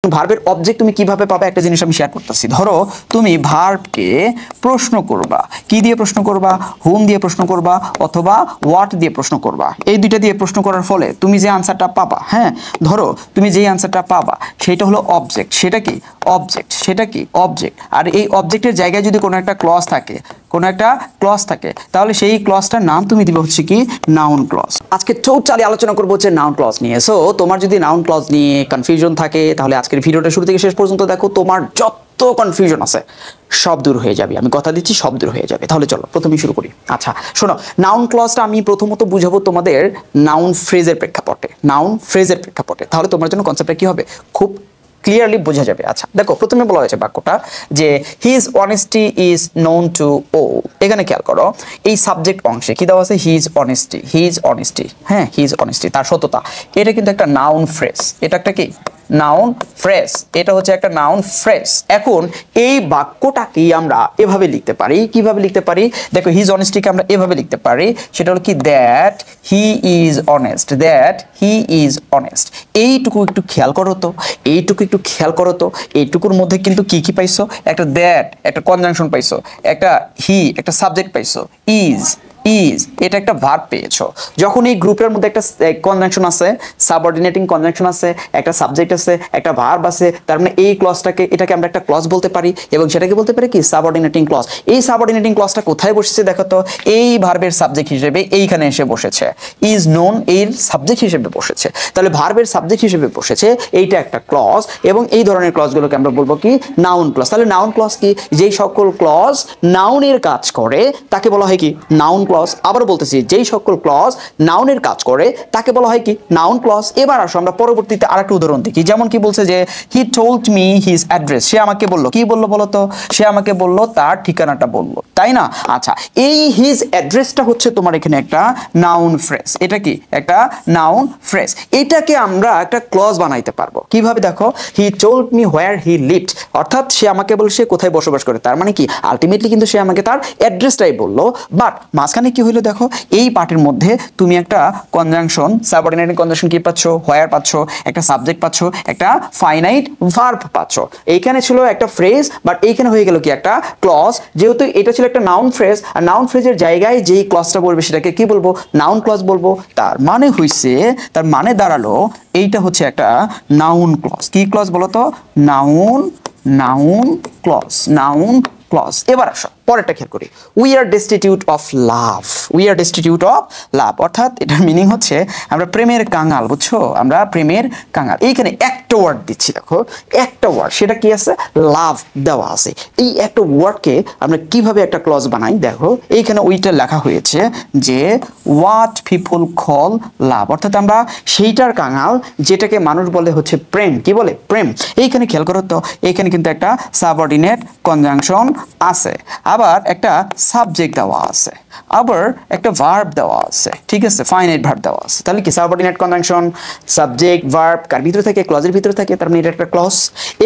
ভার্বের অবজেক্ট তুমি কিভাবে পাবে একটা জিনিস আমি শেয়ার করতেছি। ধরো তুমি ভার্বকে প্রশ্ন করবা, কি দিয়ে প্রশ্ন করবা? হুম দিয়ে প্রশ্ন করবা অথবা হোয়াট দিয়ে প্রশ্ন করবা। এই দুইটা দিয়ে প্রশ্ন করার ফলে তুমি যে আনসারটা পাবা, হ্যাঁ ধরো তুমি যেই আনসারটা পাবা সেটা হলো অবজেক্ট। সেটা কি অবজেক্ট, সেটা কি অবজেক্ট। আর এই অবজেক্টের জায়গায় যদি কোনো একটা ক্লজ থাকে, কোনো একটা ক্লজ থাকে, তাহলে সেই ক্লজটার নাম তুমি দিবে হচ্ছে কি নাউন ক্লজ। আজকে টোটালি আলোচনা করবো হচ্ছে নাউন ক্লজ নিয়ে। সো তোমার যদি নাউন ক্লজ নিয়ে কনফিউশন থাকে তাহলে আজকের ভিডিওটা শুরু থেকে শেষ পর্যন্ত দেখো, তোমার যত কনফিউশন আছে সব দূর হয়ে যাবে, আমি কথা দিচ্ছি সব দূর হয়ে যাবে। তাহলে চলো প্রথমেই শুরু করি। আচ্ছা শোনো, নাউন ক্লজটা আমি প্রথমত বুঝাবো তোমাদের নাউন ফ্রেজের প্রেক্ষাপটে, নাউন ফ্রেজের প্রেক্ষাপটে। তাহলে তোমার জন্য কনসেপ্টটা কি হবে খুব ক্লিয়ারলি বোঝা যাবে। আচ্ছা দেখো, প্রথমে বলা হয়েছে বাক্যটা যে his honesty is known to all. এখানে খেয়াল করো এই সাবজেক্ট অংশে কি দেওয়া আছে? হিজ অনেস্টি, হিজ অনেস্টি, হ্যাঁ হিজ অনেস্টি, তার সততা। এটা কিন্তু একটা নাউন ফ্রেজ, এটা একটা কি নাউন ফ্রেজ, এটা হচ্ছে একটা নাউন ফ্রেজ। এখন এই বাক্যটাকে আমরা এভাবে লিখতে পারি, কিভাবে লিখতে পারি দেখো, হিজ অনেস্টিকে আমরা এভাবে লিখতে পারি, সেটা হলো কি that he is honest, that he is honest. এইটুকু একটু খেয়াল করো তো, এইটুকু একটু খেয়াল করো তো, এইটুকুর মধ্যে কিন্তু কি কি পাইছো? একটা দ্যাট, একটা কনজাংশন পাইছো, একটা হি, একটা সাবজেক্ট পাইছো, ইজ, ইজ এটা একটা ভার্ব পেয়েছো। যখন এই গ্রুপের মধ্যে একটা কনজাংশন আছে, সাবঅর্ডিনেটিং কনজাংশন আছে, একটা সাবজেক্ট আছে, একটা ভার্ব আছে, তার মানে এই ক্লজটাকে, এটাকে আমরা একটা ক্লজ বলতে পারি এবং সেটাকে বলতে পারি কি সাবঅর্ডিনেটিং ক্লজ। এই সাবঅর্ডিনেটিং ক্লজটা কোথায় বসেছে দেখো তো, এই ভার্বের সাবজেক্ট হিসেবে এইখানে এসে বসেছে, ইজ নোন এর সাবজেক্ট হিসেবে বসেছে। তাহলে ভার্বের সাবজেক্ট হিসেবে বসেছে, এইটা একটা ক্লজ এবং এই ধরনের ক্লজগুলোকে আমরা বলবো কি নাউন ক্লজ। তাহলে নাউন ক্লজ কি? যেই সকল ক্লজ নাউনের কাজ করে তাকে বলা হয় কি নাউন ক্লজ। আবার বলতেছি, যেই সকল ক্লজ নাউনের কাজ করে তাকে বলা হয় কি নাউন ক্লজ। এবার আসো আমরা পরবর্তীতে আরেকটা উদাহরণ দেখি। যেমন কি বলছে যে he told me his address, সে আমাকে বললো, কি বললো বলো তো? সে আমাকে বললো তার ঠিকানাটা বললো, তাই না? আচ্ছা এই হিজ অ্যাড্রেসটা হচ্ছে তোমার এখানে একটা নাউন ফ্রেজ। এটা কি একটা নাউন ফ্রেজ। এটাকে আমরা একটা ক্লজ বানাইতে পারবো কিভাবে দেখো, হি told me where he lived, অর্থাৎ সে আমাকে বলল সে কোথায় বসবাস করে। তার মানে কি আলটিমেটলি কিন্তু সে আমাকে তার অ্যাড্রেসটাই বললো। বাট মাঝখানে কি হইলো দেখো, এই পার্টের মধ্যে তুমি একটা কনজাংশন, সাবঅর্ডিনেটিং কনজাংশন কি পাচ্ছ? হোয়ার পাচ্ছ, একটা সাবজেক্ট পাচ্ছ, একটা ফাইনাইট ভার্ব পাচ্ছ। এইখানে ছিল একটা ফ্রেজ, বাট এইখানে হয়ে গেল কি একটা ক্লজ। যেহেতু এটা ছিল একটা নাউন ফ্রেজ, আর নাউন ফ্রেজের জায়গায় যেই ক্লজটা বলবে সেটাকে কি বলবো? নাউন ক্লজ বলবো। তার মানে হইছে, তার মানে দাঁড়ালো এইটা হচ্ছে একটা নাউন ক্লজ। কি ক্লজ বলো তো? Noun, noun clause, noun clause. এবার আসো পরেরটা খেয়াল করি, we are destitute of love, we are destitute of love, অর্থাৎ এটার মিনিং হচ্ছে আমরা প্রেমের কাঙাল, বুঝছো? আমরা প্রেমের কাঙাল। এইখানে একটা ওয়ার্ড দিচ্ছি দেখো, একটা ওয়ার্ড, সেটা কি আছে? লাভ দেওয়া আছে। এই একটা ওয়ার্ডকে আমরা কিভাবে একটা ক্লজ বানাই দেখো, এইখানে ওইটা লেখা হয়েছে যে হোয়াট পিপল কল লাভ, অর্থাৎ আমরা সেইটার কাঙাল যেটাকে মানুষ বলে হচ্ছে প্রেম। কি বলে? প্রেম। এইখানে খেয়াল করো তো, এইখানে কিন্তু একটা সাবঅর্ডিনেট কনজাংশন আছে, আবার একটা সাবজেক্ট দেওয়া আছে, আবার একটা ভার্ব দেওয়া আছে, ঠিক আছে, ফাইনাইট ভার্ব দেওয়া আছে। তাহলে কি সাবঅর্ডিনেট কনজাংশন, সাবজেক্ট, ভার্ব কার ভিতরে থাকে? ক্লজের ভিতরে থাকে। তার মানে এটা একটা ক্লজ।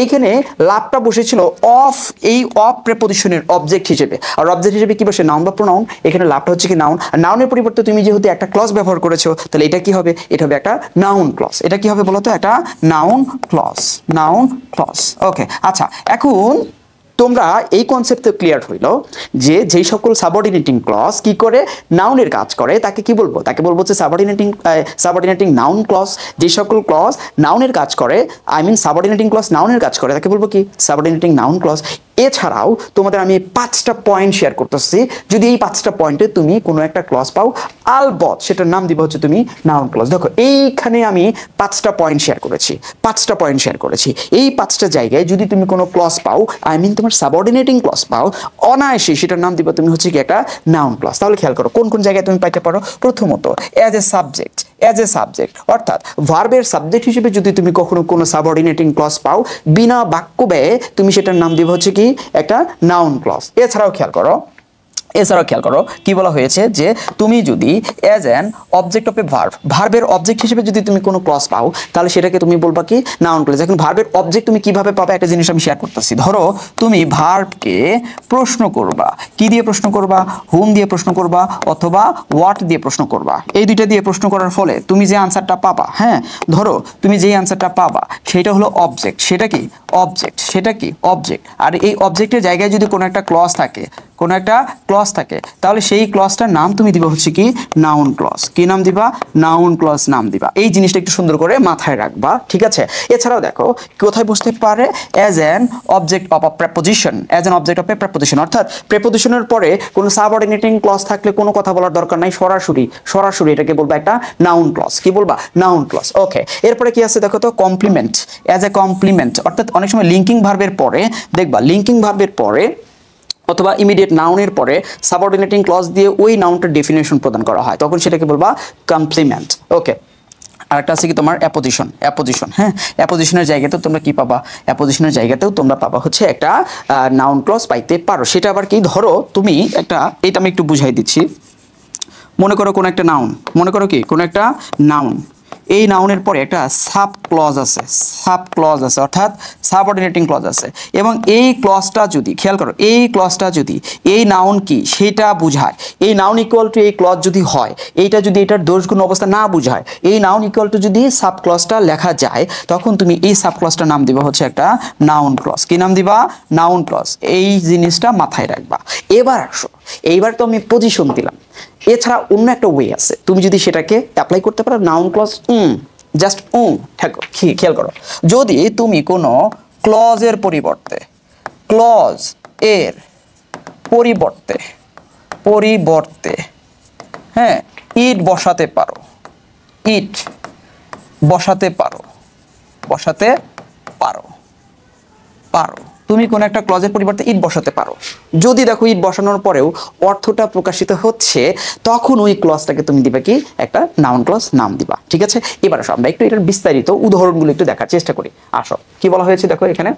এইখানে লাভটা বসেছিল অফ, এই অফ প্রেপোজিশনের অবজেক্ট হিসেবে। আর অবজেক্ট হিসেবে কি বসে? নাউন বা প্রোনাউন। এখানে লাভটা হচ্ছে কি নাউন। আর নাউনের পরিবর্তে তুমি যেহেতু একটা ক্লজ ব্যবহার করেছো, তাহলে এটা কি হবে? এটা হবে একটা নাউন ক্লজ। এটা কি হবে বলো তো? একটা নাউন ক্লজ, নাউন ক্লজ। ওকে আচ্ছা, এখন তোমরা এই কনসেপ্টে ক্লিয়ার হইল যে যেই সকল সাবঅর্ডিনেটিং ক্লজ কি করে? নাউনের কাজ করে, তাকে কি বলবো? তাকে বলবো হচ্ছে সাবঅর্ডিনেটিং নাউন ক্লজ। যে সকল ক্লজ নাউনের কাজ করে, আই মিন সাবঅর্ডিনেটিং ক্লজ নাউনের কাজ করে, তাকে বলবো কি সাবঅর্ডিনেটিং নাউন ক্লজ। এছাড়াও তোমাদের আমি 5টা পয়েন্ট শেয়ার করতেছি। যদি এই 5টা পয়েন্টে তুমি কোনো একটা ক্লজ পাও, আলবত সেটার নাম দিব হচ্ছে তুমি নাউন ক্লজ। দেখো এইখানে আমি 5টা পয়েন্ট শেয়ার করেছি, 5টা পয়েন্ট শেয়ার করেছি। এই 5টা জায়গায় যদি তুমি কোনো ক্লজ পাও, আই মিন তোমার সাবঅর্ডিনেটিং ক্লজ পাও, অনায়াসে সেটার নাম দিব তুমি হচ্ছে কি একটা নাউন ক্লজ। তাহলে খেয়াল করো কোন কোন জায়গায় তুমি পাইতে পারো। প্রথমত as a subject, as a subject, অর্থাৎ ভার্বের সাবজেক্ট হিসেবে যদি তুমি কখনো কোনো সাবঅর্ডিনেটিং ক্লজ পাও, বিনা বাক্য ব্যয়ে তুমি সেটার নাম দিব হচ্ছে কি একটা নাউন ক্লজ। এছাড়াও খেয়াল করো এছাড়াও খেয়াল করো কি বলা হয়েছে যে তুমি যদি অ্যাজ অ্যান অবজেক্ট অফ এ ভার্বের অবজেক্ট হিসেবে যদি তুমি কোনো ক্লজ পাও তাহলে সেটাকে তুমি বলবা কি নাউন ক্লজ। এখন ভার্বের অবজেক্ট তুমি কিভাবে পাবে একটা জিনিস আমি শেয়ার করতেছি। ধরো তুমি ভার্বকে প্রশ্ন করবা, কি দিয়ে প্রশ্ন করবা? হুম দিয়ে প্রশ্ন করবা অথবা হোয়াট দিয়ে প্রশ্ন করবা। এই দুইটা দিয়ে প্রশ্ন করার ফলে তুমি যে আনসারটা পাবা, হ্যাঁ ধরো তুমি যেই আনসারটা পাবা সেটা হলো অবজেক্ট। সেটা কি অবজেক্ট, সেটা কি অবজেক্ট। আর এই অবজেক্টের জায়গায় যদি কোনো একটা ক্লজ থাকে, কোনো একটা ক্লজ থাকে, তাহলে সেই ক্লজটার নাম তুমি দিবা হচ্ছে কি নাউন ক্লজ। কি নাম দিবা? নাউন ক্লজ নাম দিবা। এই জিনিসটা একটু সুন্দর করে মাথায় রাখবা, ঠিক আছে? এছাড়াও দেখো কোথায় বসতে পারে? As an object of a preposition, as an object of A preposition. অর্থাৎ প্রেপোজিশনের পরে কোনো সাবঅর্ডিনেটিং ক্লজ থাকলে কোনো কথা বলার দরকার নাই, সরাসরি এটাকে বলবা একটা নাউন ক্লজ। কি বলবা? Noun clause. ওকে, এরপরে কি আছে দেখো তো? কমপ্লিমেন্ট। অ্যাজ এ কমপ্লিমেন্ট, অর্থাৎ অনেক সময় লিঙ্কিং ভার্বের পরে দেখবা, লিঙ্কিং ভার্বের পরে অথবা ইমিডিয়েট নাউনের পরে সাবঅর্ডিনেটিং ক্লজ দিয়ে ওই নাউনটার ডেফিনেশন প্রদান করা হয়, তখন সেটাকে বলবা কমপ্লিমেন্ট। ওকে, আরেকটা আছে কি তোমার অ্যাপোজিশন। হ্যাঁ, অ্যাপোজিশনের জায়গাতেও তোমরা কি পাবা? অ্যাপোজিশনের জায়গাতেও তোমরা পাবা হচ্ছে একটা নাউন ক্লজ পাইতে পারো। সেটা আবার কি? ধরো তুমি একটা, এটা আমি একটু বুঝাই দিচ্ছি। মনে করো কোনো একটা নাউন, মনে করো কি কোনো একটা নাউন, এই নাউনের পরে একটা সাব ক্লজ আছে, অর্থাৎ সাবঅর্ডিনেটিং ক্লজ আছে, এবং এই ক্লজটা যদি খেয়াল করো, এই ক্লজটা যদি এই নাউন কি সেটা বুঝায়, এই নাউন ইকুয়াল টু এই ক্লজ যদি হয়, এইটা যদি এটার দোষগুণ অবস্থা না বুঝায়, এই নাউন ইকুয়াল টু যদি সাব ক্লজটা লেখা যায়, তখন তুমি এই সাব ক্লজটার নাম দিবা হচ্ছে একটা নাউন ক্লজ। কি নাম দিবা? Noun clause. এই জিনিসটা মাথায় রাখবা। এবার আসো, এইবার তো আমি পজিশন দিলাম, এছাড়া অন্য একটা ওয়ে আছে, তুমি যদি সেটাকে অ্যাপ্লাই করতে পারো নাউন ক্লজ জাস্ট খেয়াল করো, যদি তুমি কোনো ক্লজের পরিবর্তে হ্যাঁ ইট বসাতে পারো, তুমি কোনো একটা ক্লজের পরিবর্তে ইট বসাতে পারো। যদি দেখো ইট বসানোর পরেও অর্থটা প্রকাশিত হচ্ছে, তখন ওই ক্লজটাকে তুমি দিবে কি একটা নাউন ক্লজ নাম দিবা, ঠিক আছে? এবার আসো আমরা একটু এটার বিস্তারিত উদাহরণগুলো একটু দেখার চেষ্টা করি। আসো, কি বলা হয়েছে দেখো এখানে,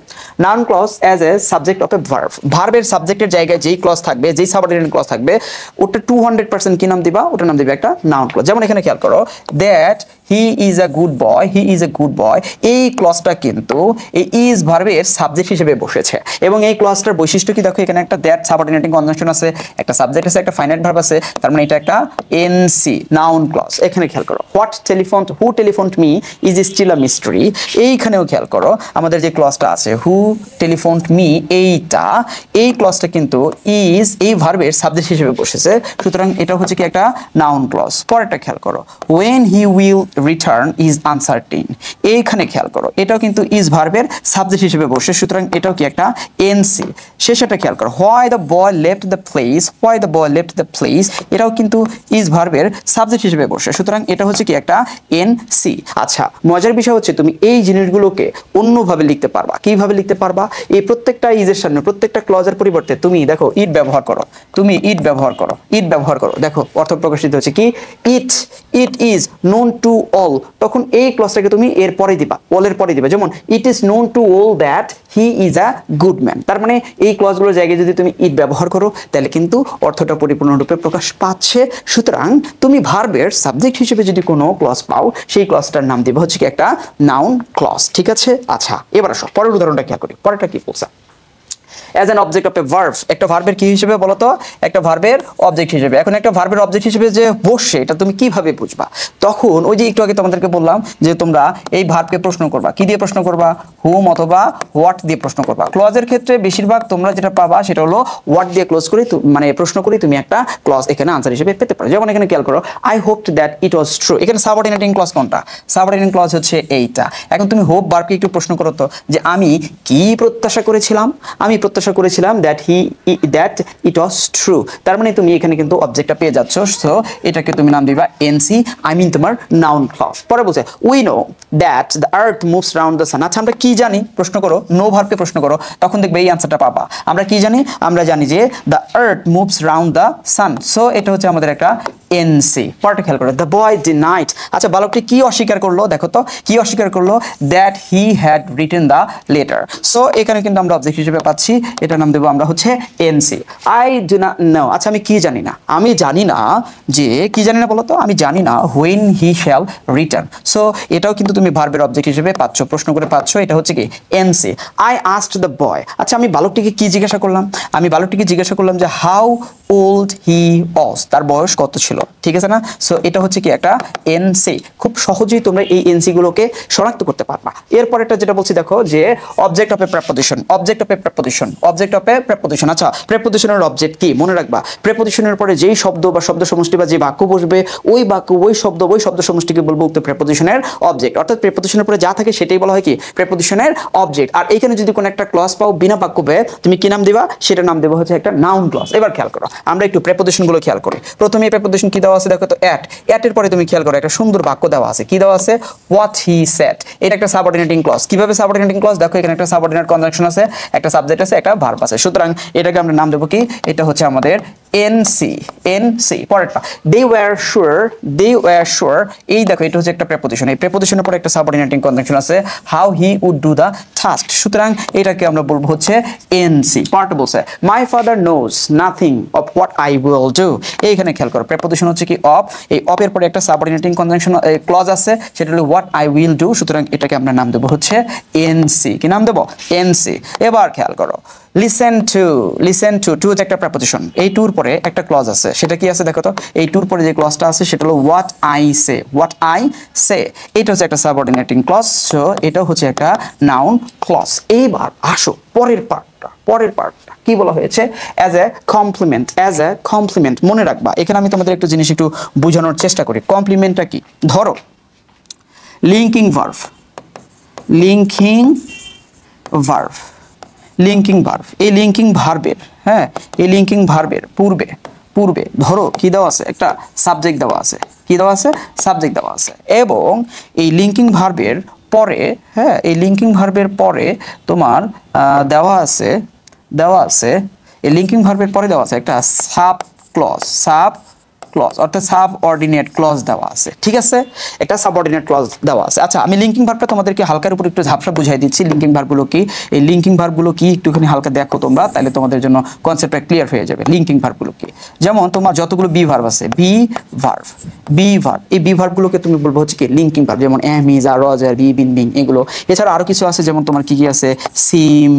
noun clause as a subject of a verb. ভার্বের সাবজেক্টের জায়গায় যেই ক্লজ থাকবে, যেই সাবঅর্ডিনেট ক্লজ থাকবে, ওটা 200% কি নাম দিবা? ওটার নাম দিবে একটা নাউন ক্লজ। যেমন এখানে খেয়াল করো, that he is a good boy, এই ক্লজটা কিন্তু এই ইজ ভার্বের সাবজেক্ট হিসেবে বসেছে, এবং এই ক্লজটার বৈশিষ্ট্য কি দেখো, এখানে একটা দ্যাট সাবঅর্ডিনেটিং কনজাংশন আছে, একটা সাবজেক্ট আছে, একটা ফাইনাইট ভার্ব আছে, তার মানে এটা একটা এনসি নাউন ক্লজ। এখানে খেয়াল করো, who telephoned me is still a mystery. এইখানেও খেয়াল করো, আমাদের যে ক্লজটা আছে হু টেলিফোনড মি, এই ক্লজটা কিন্তু ইজ এই ভার্বের সাবজেক্ট হিসেবে বসেছে, সুতরাং এটা হচ্ছে কি একটা নাউন ক্লজ। পরেরটা খেয়াল করো, when he will return is uncertain। এইখানে খেয়াল করো, এটাও কিন্তু ইজ ভার্বের সাবজেক্ট হিসেবে বসে, সুতরাং এটাও কি একটা এনসি। শেষেটা খেয়াল করো, why the boy left the place, এটাও কিন্তু ইজ ভার্বের সাবজেক্ট হিসেবে বসে, সুতরাং এটা হচ্ছে কি একটা এনসি। আচ্ছা, মজার বিষয় হচ্ছে তুমি এই জিনিসগুলোকে অন্যভাবে লিখতে পারবা। কিভাবে লিখতে পারবা? এই প্রত্যেকটা ইজের সামনে, প্রত্যেকটা ক্লজের পরিবর্তে তুমি দেখো ইট ব্যবহার করো, দেখো অর্থ প্রকাশিত হচ্ছে কি it is known to all, তখন এই ক্লজটাকে তুমি এর পরে দিবা, অলের পরে দিবা। যেমন it is known to all that he is a good man, তার মানে এই ক্লজগুলোর জায়গায় যদি তুমি ইট ব্যবহার করো, তাহলে কিন্তু অর্থটা পরিপূর্ণরূপে প্রকাশ পাচ্ছে। সুতরাং তুমি ভার্বের সাবজেক্ট হিসেবে যদি কোনো ক্লজ পাও, সেই ক্লজটার নাম দিবা হচ্ছে কি একটা নাউন ক্লজ, ঠিক আছে? আচ্ছা, এবার আসো পরের উদাহরণটা খেয়াল করি। পরেরটা কি বলছে? As an object of a verb, একটা ভার্বের কি হিসেবে বলো তো? একটা ভার্বের অবজেক্ট হিসেবে। এখন একটা ভার্বের অবজেক্ট হিসেবে যে বসে, এটা তুমি কিভাবে বুঝবা? তখন ওই যে একটু আগে তোমাদেরকে বললাম যে তোমরা এই ভার্বকে প্রশ্ন করবা, কি দিয়ে প্রশ্ন করবা? হুম অথবা হোয়াট দিয়ে প্রশ্ন করবা। ক্লজের ক্ষেত্রে বেশিরভাগ তোমরা যেটা পাবা সেটা হলো হোয়াট দিয়ে ক্লোজ করে, মানে প্রশ্ন করি তুমি একটা ক্লজ এখানে আনসার হিসেবে পেতে পারো। যেমন এখানে খেয়াল করো, I hopped that it was true. এখানে সাবঅর্ডিনেটিং ক্লজ কোনটা? সাবঅর্ডিনেটিং ক্লজ হচ্ছে এইটা। এখন তুমি হোপ ভার্বকে একটু প্রশ্ন করো তো, যে আমি কি প্রত্যাশা করেছিলাম? আমি প্রত্যাশা করেছিলাম দ্যাট ইট ওয়াজ ট্রু, তার মানে তুমি এখানে কিন্তু অবজেক্টটা পেয়ে যাচ্ছ। সো এটাকে তুমি নাম দিবা এনসি, আই মিন তোমার নাউন ক্লজ। পরে বলছে we know that the earth moves round the sun. আচ্ছা, আমরা কি জানি? প্রশ্ন করো, নো ভার্বকে প্রশ্ন করো, তখন দেখবে এই আনসারটা পাবা। আমরা কি জানি? আমরা জানি যে the earth moves round the San, so এটা হচ্ছে আমাদের একটা এনসি। পরেরটা খেয়াল করো, দ্য বয় ডিনাইড। আচ্ছা, বালকটি কি অস্বীকার করলো? দেখো তো কি অস্বীকার করলো? That he had written the letter. So এখানে কিন্তু আমরা অবজেক্ট হিসেবে পাচ্ছি এটার নাম দেবো আমরা হচ্ছে NC. I do not know, আচ্ছা আমি কি জানি না, আমি জানি না যে কি জানি না বলো তো, আমি জানি না when he shall return. So এটাও কিন্তু তুমি ভার্বের অবজেক্ট হিসেবে পাচ্ছ, প্রশ্ন করে পাচ্ছ, এটা হচ্ছে কি NC. I asked the boy, আচ্ছা আমি বালকটিকে কি জিজ্ঞাসা করলাম, আমি বালকটিকে জিজ্ঞাসা করলাম যে হাউ ওল্ড হি ওয়াজ, তার বয়স কত ছিল, ঠিক আছে না? সো এটা হচ্ছে কি একটা এনসি। খুব সহজেই তোমরা এই এনসি গুলোকে শনাক্ত করতে পারবা। এরপর এটা যেটা বলছি দেখো যে object of A preposition, object of A preposition, object of A preposition. আচ্ছা প্রেপোজিশনের অবজেক্ট কি মনে রাখবা, প্রেপোজিশনের পরে যেই শব্দ বা শব্দ সমষ্টি বা যে বাক্য বসবে ওই বাক্য ওই শব্দ সমষ্টিকে বলবো উক্ত প্রেপোজিশনের অবজেক্ট, অর্থাৎ প্রেপোজিশনের পরে যা থাকে সেটাই বলা হয় কি প্রেপোজিশনের অবজেক্ট। আর এইখানে যদি কোনো একটা ক্লজ পাও বিনা বাক্য পেয়ে তুমি কি নাম দিবা, সেটার নাম দেবো হচ্ছে একটা নাউন ক্লজ। এবার খেয়াল করো, আমরা একটু প্রেপোজিশন গুলো খেয়াল করি। প্রথমে এই প্রেপোজিশন কি দেওয়া আছে দেখো তো, এট এর পরে তুমি খেয়াল করো একটা সুন্দর বাক্য দেওয়া আছে, কি দেওয়া আছে, হোয়াট হি সেড। এটা একটা সাবঅর্ডিনেটিং ক্লজ। কিভাবে সাবঅর্ডিনেটিং ক্লজ, দেখো এখানে একটা সাবঅর্ডিনেট কনজাংশন আছে, একটা সাবজেক্ট আছে, একটা ভার্ব আছে, সুতরাং এটাকে আমরা নাম দেবো কি, এটা হচ্ছে আমাদের এনসি। এনসি পরেরটা, দে ওয়্যার শিওর, এই দেখো এটা হচ্ছে একটা প্রেপোজিশন, এই প্রেপোজিশনের পরে একটা সাবঅর্ডিনেটিং কনজাংশন আছে, how he would do the task, সুতরাং এটাকে আমরা বলবো হচ্ছে এনসি। পার্টটা বলছে my father knows nothing of what I will do, এইখানে খেয়াল করো প্রেপোজিশন হচ্ছে কি অফ, এই অফ এর পরে একটা সাবঅর্ডিনেটিং কনজাংশন ক্লজ আছে, সেটা হলো হোয়াট আই উইল ডু, সুতরাং এটাকে আমরা নাম দেবো হচ্ছে এনসি। কি নাম দেবো, এনসি। এবার খেয়াল করো লিসেন টু, টু হচ্ছে একটা প্রেপোজিশন, এই টুর পরে একটা ক্লজ আছে, সেটা কি আছে দেখো তো, এই টুর পরে যে ক্লজটা আছে সেটা হলো হোয়াট আই সে, এটা হচ্ছে একটা সাবঅর্ডিনেটিং ক্লজ, সো এটা হচ্ছে একটা নাউন ক্লজ। এইবার আসো পরের পার্টটা কি বলা হয়েছে, অ্যাজ এ কমপ্লিমেন্ট। মনে রাখবা এখানে আমি তোমাদের একটা জিনিস একটু বোঝানোর চেষ্টা করি, কমপ্লিমেন্টটা কি। ধরো লিঙ্কিং ভার্ব, এই লিঙ্কিং ভার্বের এই লিঙ্কিং ভার্বের পূর্বে ধরো কি দেওয়া আছে, একটা সাবজেক্ট দেওয়া আছে, কি দেওয়া আছে, সাবজেক্ট দেওয়া আছে, এবং এই লিঙ্কিং ভার্বের পরে এই লিঙ্কিং ভার্বের পরে তোমার দেওয়া আছে এই লিঙ্কিং ভার্বের পরে দেওয়া আছে একটা সাব ক্লজ, অর্থাৎ সাবঅর্ডিনেট ক্লজ দেওয়া আছে, ঠিক আছে, একটা সাবঅর্ডিনেট ক্লজ দেওয়া আছে। আচ্ছা আমি লিঙ্কিং ভার্বটা তোমাদেরকে হালকার উপর একটু ঝাপসা বুঝাই দিচ্ছি, লিঙ্কিং ভার্বগুলো কি, এই লিঙ্কিং ভার্বগুলো কি একটুখানি হালকা দেখো তোমরা, তাহলে তোমাদের জন্য কনসেপ্টটা ক্লিয়ার হয়ে যাবে। লিঙ্কিং ভার্বগুলো কি, যেমন তোমার যতগুলো বি ভার্ব আছে, বি ভার্ব, এই বি ভার্বগুলোকে তুমি বলবো হচ্ছে কি লিঙ্কিং ভার্ব, যেমন am, is, are, was, are, be, been, being, এগুলো। এছাড়া আরো কিছু আছে, যেমন তোমার কি আছে, সিম,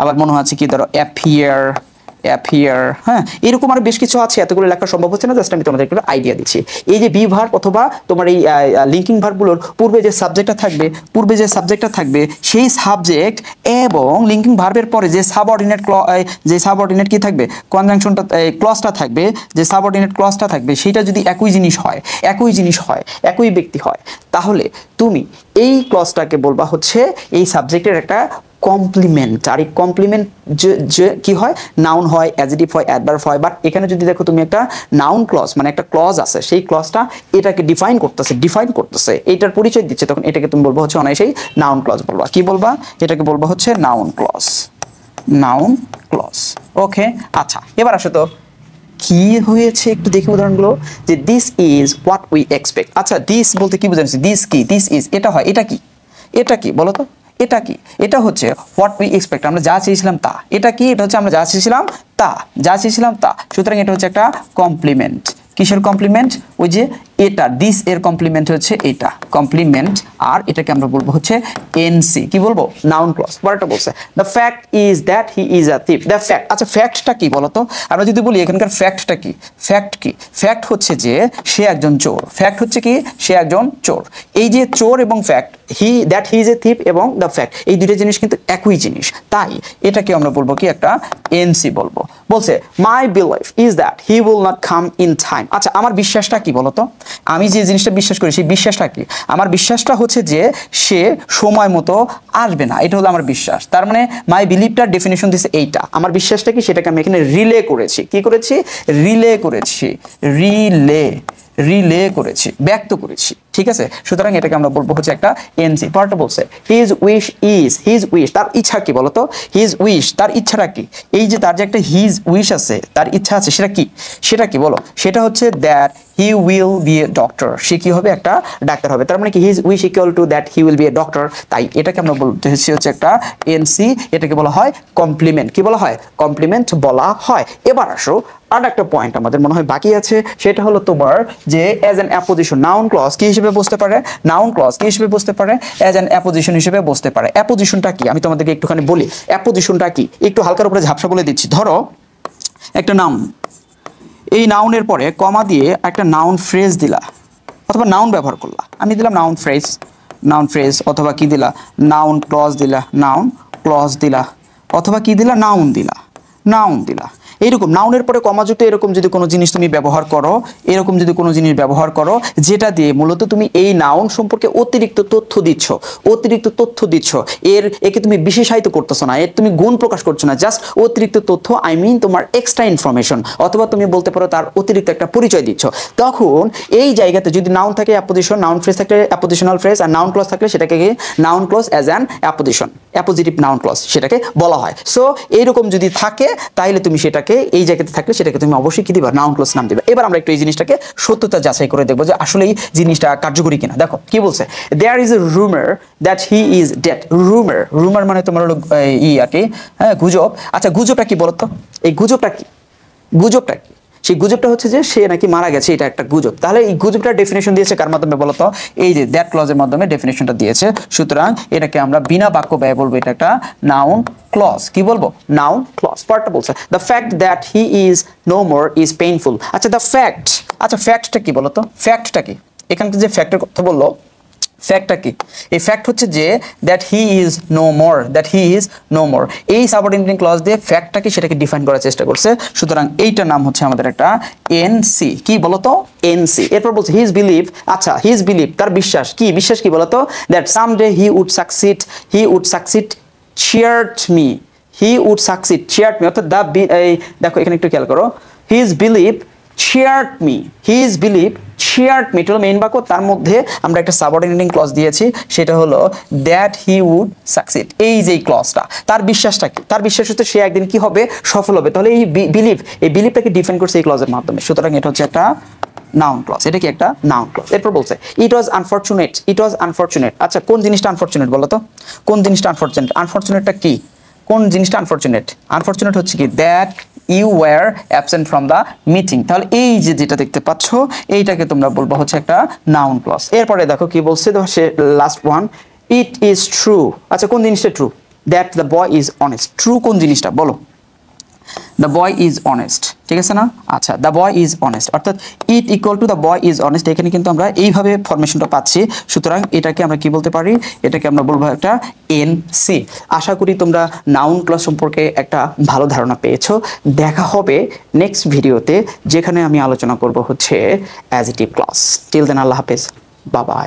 আবার মনে হচ্ছে কি ধরো অ্যাপিয়ার, এরকম আরো বেশ কিছু আছে, এতগুলো লেখা সম্ভব হচ্ছে না, জাস্ট আমি তোমাদের একটা আইডিয়া দিচ্ছি। এই যে বি ভার্ব অথবা তোমার এই লিঙ্কিং ভার্বগুলোর পূর্বে যে সাবজেক্টটা থাকবে সেই সাবজেক্ট এবং লিঙ্কিং ভার্বের পরে যে সাবঅর্ডিনেট কি থাকবে, কনজাংশনটা ক্লজটা থাকবে, যে সাবঅর্ডিনেট ক্লজটা থাকবে, সেটা যদি একই জিনিস হয়, একই ব্যক্তি হয়, তাহলে তুমি এই ক্লজটাকে বলবা হচ্ছে এই সাবজেক্টের একটা কমপ্লিমেন্ট। আর এই কমপ্লিমেন্ট যে কি হয়, নাউন হয়, অ্যাডজেক্টিভ হয়, অ্যাডভার্ব হয়। বাট এখানে যদি দেখো তুমি একটা নাউন ক্লজ, মানে একটা ক্লজ আছে, সেই ক্লজটা এটাকে ডিফাইন করতেছে, এটার পরিচয় দিচ্ছে, তখন এটাকে তুমি বলবো হচ্ছে অনায়াসেই নাউন ক্লজ বলবা। কি বলবা, এটাকে বলবো হচ্ছে নাউন ক্লজ। ওকে, আচ্ছা এবার আসো তো কি হয়েছে একটু দেখি উদাহরণগুলো, যে this is what we expect. আচ্ছা দিস বলতে কি বোঝাচ্ছি, দিস ইজ, এটা হয়, এটা কি বলো তো, এটা হচ্ছে হোয়াট উই এক্সপেক্ট, আমরা যা চেয়েছিলাম তা। এটা কি, এটা হচ্ছে আমরা যা চেয়েছিলাম তা, সুতরাং এটা হচ্ছে একটা কমপ্লিমেন্ট। কিসের কমপ্লিমেন্ট, ওই যে এটা দিস এর কমপ্লিমেন্ট হচ্ছে এটা কমপ্লিমেন্ট, আর এটাকে আমরা বলবো হচ্ছে এনসি। কি বলবো, নাউন ক্লজ। পরেরটা বলছে the fact is that he is a thief. The fact, আচ্ছা ফ্যাক্টটা কি বলতো, আমরা যদি বলি এখানকার ফ্যাক্টটা কি, ফ্যাক্ট হচ্ছে যে সে একজন চোর, এই যে চোর এবং fact, he is a thief এবং দ্য ফ্যাক্ট, এই দুটো জিনিস কিন্তু একই জিনিস, তাই এটাকে আমরা বলবো কি একটা এনসি বলবো। বলছে my belief is that he will not come in time. আচ্ছা আমার বিশ্বাসটা কি বলতো, আমি যে জিনিসটা বিশ্বাস করি সেই বিশ্বাসটা কি, আমার বিশ্বাসটা হচ্ছে যে সে সময় মতো আসবে না, এটা হলো আমার বিশ্বাস। তার মানে মাই বিলিফটার ডেফিনেশন দিচ্ছে এইটা, আমার বিশ্বাসটা কি সেটাকে আমি এখানে রিলে করেছি, রিলে করেছি, ব্যক্ত করেছি, ঠিক আছে, সুতরাং এটাকে আমরা বলবো হচ্ছে একটা এনসি। পরেরটা বলছে his wish is, his wish তার ইচ্ছা কি বলতো, হিজ উইশ তার ইচ্ছাটা কি, এই যে তার যে একটা হিজ উইশ আছে, তার ইচ্ছা আছে, সেটা কি বলো, সেটা হচ্ছে that he will be a doctor, সে কি হবে, একটা ডাক্তার হবে। তার মানে কি his wish equal to that he will be a doctor, তাই এটাকে আমরা বলতে হচ্ছে একটা এনসি, এটাকে বলা হয় কমপ্লিমেন্ট। কি বলা হয়, কমপ্লিমেন্ট বলা হয়। এবার আসো আর একটা পয়েন্ট আমাদের মনে হয় বাকি আছে, সেটা হলো তোমার যে as an apposition noun clause কি হিসেবে বসতে পারে, নাউন ক্লজ কি হিসেবে বসতে পারে, অ্যাজ অ্যান অ্যাপোজিশন হিসেবে বসতে পারে। অ্যাপোজিশনটা কি আমি তোমাদেরকে একটুখানি বলি, অ্যাপোজিশনটা কি একটু হালকার উপরে ঝাপসা বলে দিচ্ছি। ধরো একটা নাউন, এই নাউনের পরে কমা দিয়ে একটা নাউন ফ্রেজ দিলা অথবা নাউন ব্যবহার করলা, আমি দিলাম নাউন ফ্রেজ অথবা কি দিলা, নাউন ক্লজ দিলা, নাউন ক্লজ দিলা অথবা কি দিলা, নাউন দিলা। এইরকম নাউনের পরে কমাযুক্ত এরকম যদি কোনো জিনিস তুমি ব্যবহার করো, এরকম যদি কোনো জিনিস ব্যবহার করো যেটা দিয়ে মূলত তুমি এই নাউন সম্পর্কে অতিরিক্ত তথ্য দিচ্ছ, একে তুমি বিশেষায়িত করতেছো না, এর তুমি গুণ প্রকাশ করছো না, জাস্ট অতিরিক্ত তথ্য, আই মিন তোমার এক্সট্রা ইনফরমেশন, অথবা তুমি বলতে পারো তার অতিরিক্ত একটা পরিচয় দিচ্ছ। তখন এই জায়গাতে যদি নাউন থাকে অ্যাপোজিশন, নাউন ফ্রেজ থাকলে অ্যাপোজিশনাল ফ্রেজ, আর নাউন ক্লজ থাকলে সেটাকে noun clause as an apposition, appositive noun clause সেটাকে বলা হয়। সো এইরকম যদি থাকে তাহলে তুমি সেটাকে এই জায়গাতে থাকলে সেটাকে তুমি অবশ্যই কি দিবা, নাউন ক্লজ নাম দিবা। এবার আমরা একটু এই জিনিসটাকে সত্যতা যাচাই করে দেখবো যে আসলে এই জিনিসটা কার্যকরী কিনা। দেখো কি বলছে, দেয়ার ইজ এ রুমার দ্যাট হি ইজ ডেড। রুমার মানে তোমার হলো আর কি, হ্যাঁ গুজব। আচ্ছা গুজবটা কি বলতো, এই গুজবটা কি, সেই গুজবটা হচ্ছে যে সে নাকি মারা গেছে, এটা একটা গুজব। তাহলে এই গুজবটার ডেফিনেশন দিয়েছে কার মাধ্যমে বলতো, এই যে দ্যাট ক্লজের মাধ্যমে ডেফিনেশনটা দিয়েছে। সুতরাং এটাকে আমরা বিনা বাক্য ব্যয় বলবো, এটা একটা নাউন ক্লজ। কি বলবো, নাউন ক্লজ। পার্টটা বলছে the fact that he is no more is painful. আচ্ছা দ্য ফ্যাক্ট, আচ্ছা ফ্যাক্টটা কি বলতো, ফ্যাক্টটা কি, এখানে যে ফ্যাক্টের কথা বললো, ফ্যাক্টটা কি, এই ফ্যাক্ট হচ্ছে যে that he is no more, এই সাবঅর্ডিনেটিং ক্লজ দিয়ে ফ্যাক্টটাকে সেটাকে ডিফাইন করার চেষ্টা করছে। সুতরাং এইটার নাম হচ্ছে আমাদের একটা এনসি। কি বলতো, এনসি। এরপর বলছে হিজ বিলিভ, আচ্ছা হিজ বিলিভ তার বিশ্বাস কি বলতো, that someday he would succeed cheered me, অর্থাৎ দেখো এখানে একটু খেয়াল করো, his believe cheered me, his belief cheered me, এটা হলো মেইন বাক্য, তার মধ্যে আমরা একটা সাবঅর্ডিনেটিং ক্লজ দিয়েছি, সেটা হলো দ্যাট হি উড সাকসিড। এই যে ক্লজটা, তার বিশ্বাসটা কি, তার বিশ্বাস হচ্ছে সে একদিন কি হবে, সফল হবে। তাহলে এই বিলিভটাকে ডিফাইন করছে এই ক্লজের মাধ্যমে। সুতরাং এটা হচ্ছে একটা নাউন ক্লজ, এটা কি একটা নাউন ক্লজ। এরপর বলছে ইট ওয়াজ আনফরচুনেট। আচ্ছা কোন জিনিসটা আনফরচুনেট বলো তো, কোন জিনিসটা আনফরচুনেট, আনফরচুনেটটা কি, কোন জিনিসটা আনফরচুনেট হচ্ছে কি that you were absent from the meeting. তাহলে এই যে যেটা দেখতে পাচ্ছ এইটাকে তোমরা বলবো হচ্ছে একটা নাউন ক্লজ। এরপরে দেখো কি বলছে, সে last one, it is true. আচ্ছা কোন জিনিসটা true, that the boy is honest. True কোন জিনিসটা বলো, দ্য বয় ইজ অনেস্ট, ঠিক আছে না। আচ্ছা দ্য বয় ইজ অনেস্ট, অর্থাৎ it equal to the boy is honest, এখানে কিন্তু আমরা এইভাবে ফরমেশনটা পাচ্ছি। সুতরাং এটাকে আমরা কি বলতে পারি, এটাকে আমরা বলবো একটা এনসি। আশা করি তোমরা নাউন ক্লজ সম্পর্কে একটা ভালো ধারণা পেয়েছো। দেখা হবে নেক্সট ভিডিওতে, যেখানে আমি আলোচনা করব হচ্ছে অ্যাডজেক্টিভ ক্লজ। টিল দেন আল্লাহ হাফেজ, বাই বাই।